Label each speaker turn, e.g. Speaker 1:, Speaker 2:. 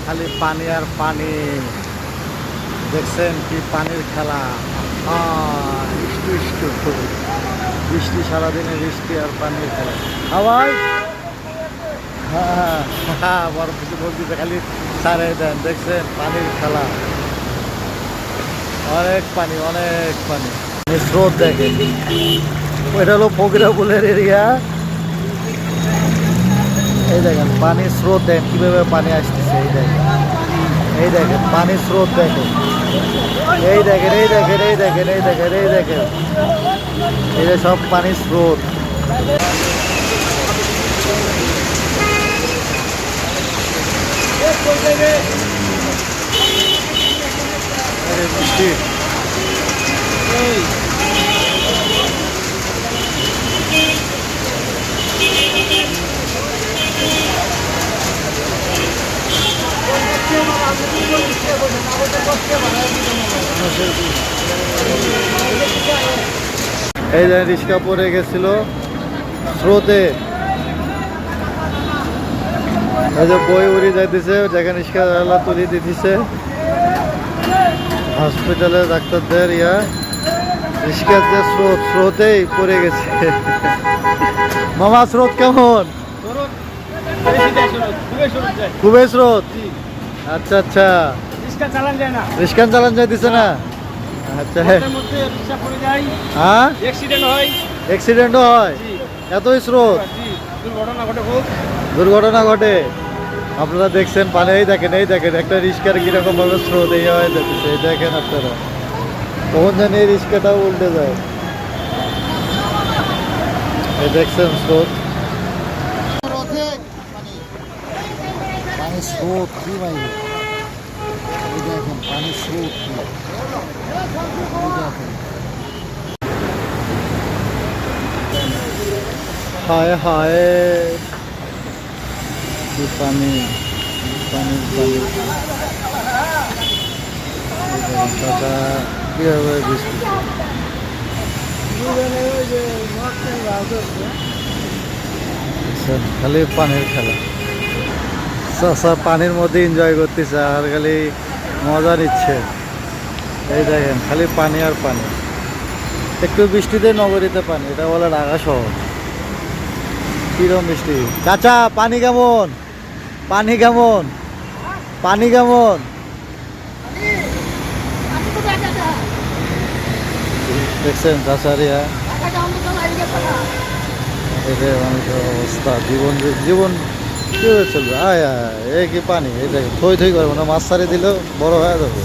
Speaker 1: খালি পানি আর পানি। দেখছেন কি পানির খেলা। ইষ্টু ইষ্টু বৃষ্টি, সারাদিনে বৃষ্টি আর পানির খেলা। আবার বড় কিছু বলতেছে, খালি ছাড়াই দেন। দেখছেন পানির খেলা, অনেক পানি অনেক পানি। স্রোত দেখেন, ওইটা হলো ফকিরাপুলের এরিয়া। এই দেখেন পানির স্রোত দেখেন কিভাবে পানি আসতেছে। এই দেখেন, এই দেখেন পানির স্রোত দেখেন। এই দেখেন, এই দেখেন, এই দেখেন, এই দেখেন, এই দেখেন, এই যে সব পানির স্রোত। বৃষ্টি এই যে রিক্সা পড়ে গেছিল স্রোতে। এই যে বই উড়ে যাইতেছে, যেখানে রিক্সা তুলে দিতেছে হসপিটালে ডাক্তারদের রিক্সার যে স্রোত, স্রোতেই পড়ে গেছে। মামা স্রোত কেমন? খুবই স্রোত। আচ্ছা আচ্ছা, রিক্সা চালান যাইতেছে না। আচ্ছা, হ্যাঁ অ্যাক্সিডেন্টও হয়, এতই স্রোত, দুর্ঘটনা ঘটে। আপনারা দেখছেন পানি। এই দেখেন, এই দেখেন একটা রিক্সার কিরকম ভাবে স্রোত এই হয়ে যাচ্ছে। এই দেখেন আপনারা, কখন জানি এই রিক্সাটাও উল্টে যায়। এই দেখছেন স্রোত, পানির স্রোত কি ভাই। এই দেখেন পানির স্রোত কি, এই দেখেন। হায় হায় কি পানি, পানির পানি। টাকা কিভাবে বৃষ্টি, খালি পানির খেলা। চাষা পানির মধ্যে এনজয় করতেছে আর খালি মজা নিচ্ছে। এই দেখেন খালি পানি আর পানি। একটু বৃষ্টিতে নগরীতে পানি, এটা বলে ঢাকা শহর। কিরম বৃষ্টি। চাচা পানি কেমন? পানি কেমন? পানি কেমন? দেখছেন চাচারিয়া, এটাই মানুষের অবস্থা। জীবন জীবন কীভাবে চলবে? আয় আয়, এই কি পানি। এই দেখেন থই থই করবো না, মাছ ছাড়িয়ে দিলেও বড় হয়ে যাবে।